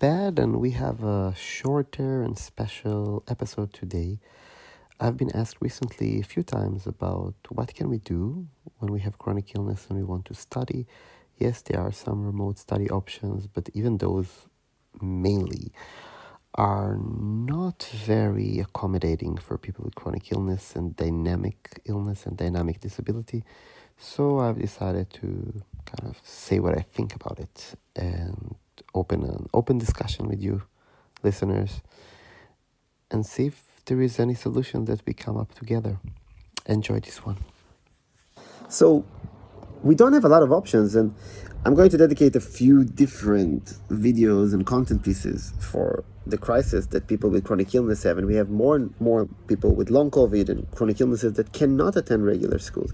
bad, and we have a shorter and special episode today. I've been asked recently a few times about what can we do when we have chronic illness and we want to study. Yes, there are some remote study options, but even those mainly are not very accommodating for people with chronic illness and dynamic disability. So I've decided to kind of say what I think about it and open an open discussion with you listeners and see if there is any solution that we come up together. Enjoy this one. So we don't have a lot of options, and I'm going to dedicate a few different videos and content pieces for the crisis that people with chronic illness have. And we have more and more people with long COVID and chronic illnesses that cannot attend regular schools.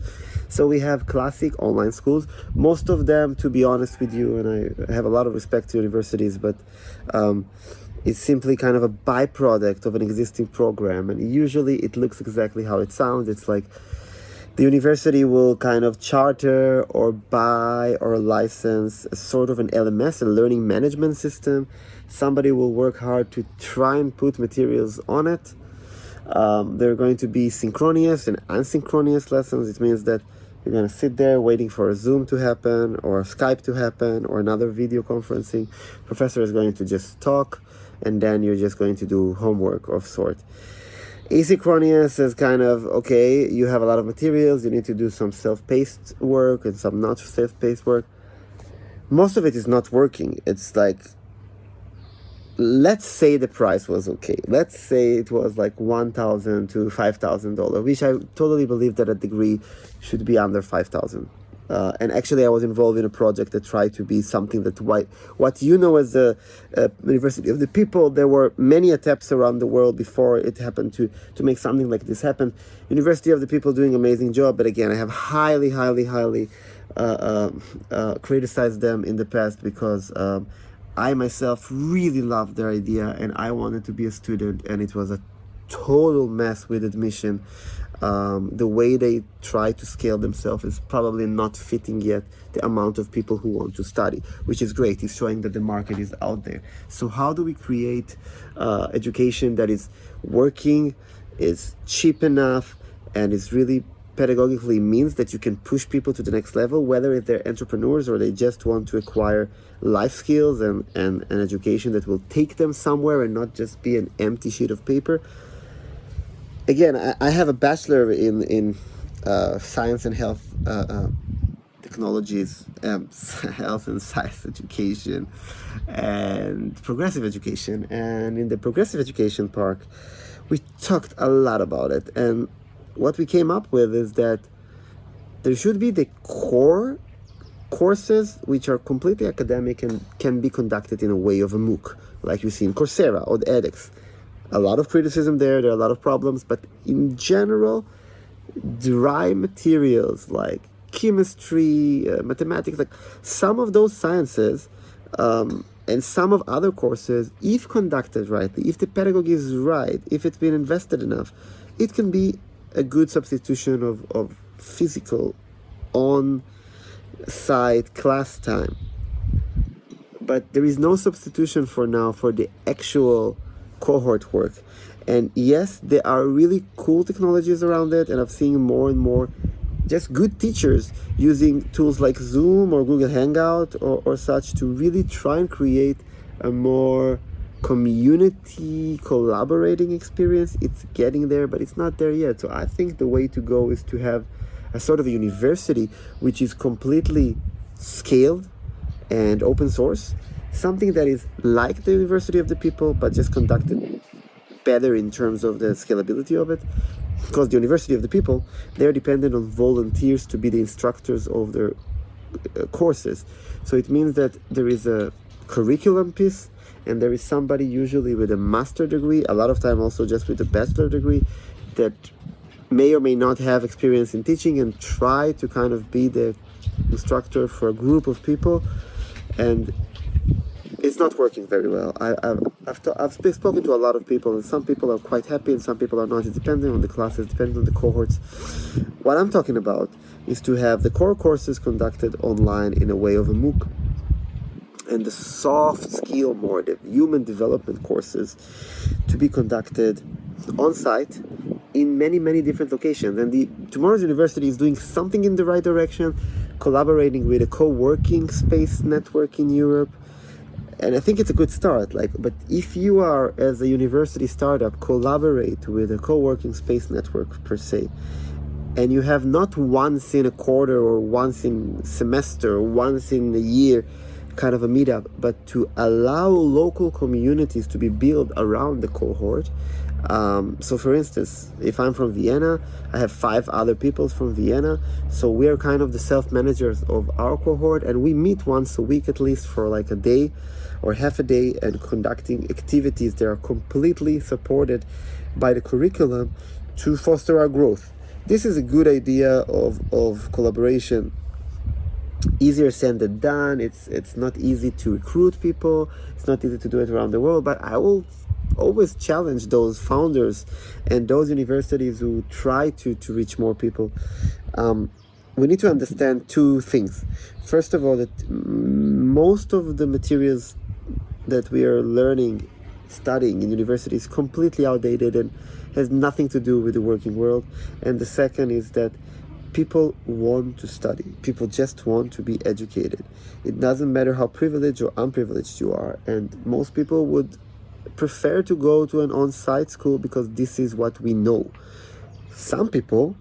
So we have classic online schools, most of them, to be honest with you, and I have a lot of respect to universities, but it's simply kind of a byproduct of an existing program. And usually it looks exactly how it sounds. It's like the university will kind of charter or buy or license a sort of an LMS, a learning management system. Somebody will work hard to try and put materials on it. There are going to be synchronous and asynchronous lessons. It means that you're going to sit there waiting for a Zoom to happen or a Skype to happen or another video conferencing. Professor is going to just talk, and then you're just going to do homework of sort. Asynchronous is kind of, okay, you have a lot of materials, you need to do some self-paced work and some not self-paced work. Most of it is not working. It's like, let's say the price was okay. Let's say it was like $1,000 to $5,000, which I totally believe that a degree should be under $5,000. And actually, I was involved in a project that tried to be something that what you know as the University of the People. There were many attempts around the world before it happened to make something like this happen. University of the People doing an amazing job, but again, I have highly criticized them in the past because I myself really loved their idea and I wanted to be a student, and it was a total mess with admission. The way they try to scale themselves is probably not fitting yet the amount of people who want to study, which is great. It's showing that the market is out there. So how do we create education that is working, is cheap enough, and is really pedagogically means that you can push people to the next level, whether if they're entrepreneurs or they just want to acquire life skills and an education that will take them somewhere and not just be an empty sheet of paper. Again, I have a bachelor in science and health technologies, health and science education, and progressive education. And in the progressive education part, we talked a lot about it. And what we came up with is that there should be the core courses which are completely academic and can be conducted in a way of a MOOC, like you see in Coursera or the edX. A lot of criticism there are a lot of problems, but in general, dry materials like chemistry, mathematics, like some of those sciences and some of other courses, if conducted rightly, if the pedagogy is right, if it's been invested enough, it can be a good substitution of physical on-site class time. But there is no substitution for now for the actual cohort work. And yes, there are really cool technologies around it, and I've seen more and more just good teachers using tools like Zoom or Google Hangout or such to really try and create a more community collaborating experience. It's getting there, but it's not there yet. So I think the way to go is to have a sort of a university which is completely scaled and open source, something that is like the University of the People, but just conducted better in terms of the scalability of it. Because the University of the People, they're dependent on volunteers to be the instructors of their courses. So it means that there is a curriculum piece, and there is somebody usually with a master degree, a lot of time also just with a bachelor degree, that may or may not have experience in teaching and try to kind of be the instructor for a group of people. And it's not working very well. I've spoken to a lot of people, and some people are quite happy and some people are not. It's depending on the classes, depending on the cohorts. What I'm talking about is to have the core courses conducted online in a way of a MOOC. and the soft skill, more the human development courses, to be conducted on site in many different locations. And the Tomorrow's University is doing something in the right direction, collaborating with a co-working space network in Europe. And I think it's a good start. But if you are, as a university startup, collaborate with a co-working space network per se, and you have not once in a quarter or once in semester or once in a year kind of a meetup, but to allow local communities to be built around the cohort. So for instance, if I'm from Vienna, I have 5 other people from Vienna, so we are kind of the self-managers of our cohort, and we meet once a week at least for like a day or half a day, and conducting activities that are completely supported by the curriculum to foster our growth. This is a good idea of collaboration. Easier said than done. It's not easy to recruit people. It's not easy to do it around the world, but I will always challenge those founders and those universities who try to reach more people. We need to understand 2 things. First of all, that most of the materials that we are studying in university is completely outdated and has nothing to do with the working world. And the second is that people want to study. People just want to be educated. It doesn't matter how privileged or unprivileged you are. And most people would prefer to go to an on-site school because this is what we know. Some people,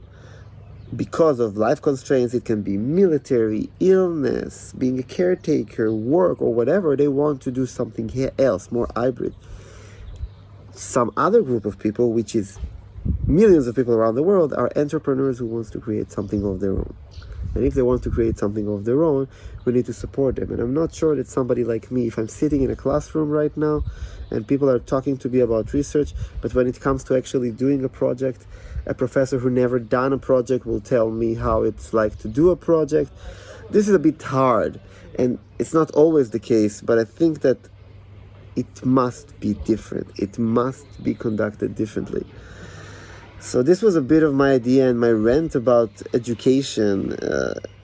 because of life constraints, it can be military, illness, being a caretaker, work, or whatever, they want to do something else, more hybrid. Some other group of people, which is millions of people around the world, are entrepreneurs who wants to create something of their own. And if they want to create something of their own, we need to support them. And I'm not sure that somebody like me, if I'm sitting in a classroom right now and people are talking to me about research, but when it comes to actually doing a project, a professor who never done a project will tell me how it's like to do a project. This is a bit hard, and it's not always the case, but I think that it must be different. It must be conducted differently. So this was a bit of my idea and my rant about education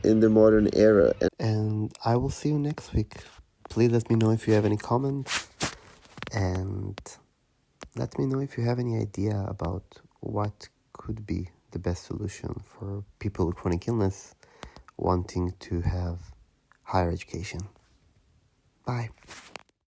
in the modern era. And I will see you next week. Please let me know if you have any comments, and let me know if you have any idea about what could be the best solution for people with chronic illness wanting to have higher education. Bye.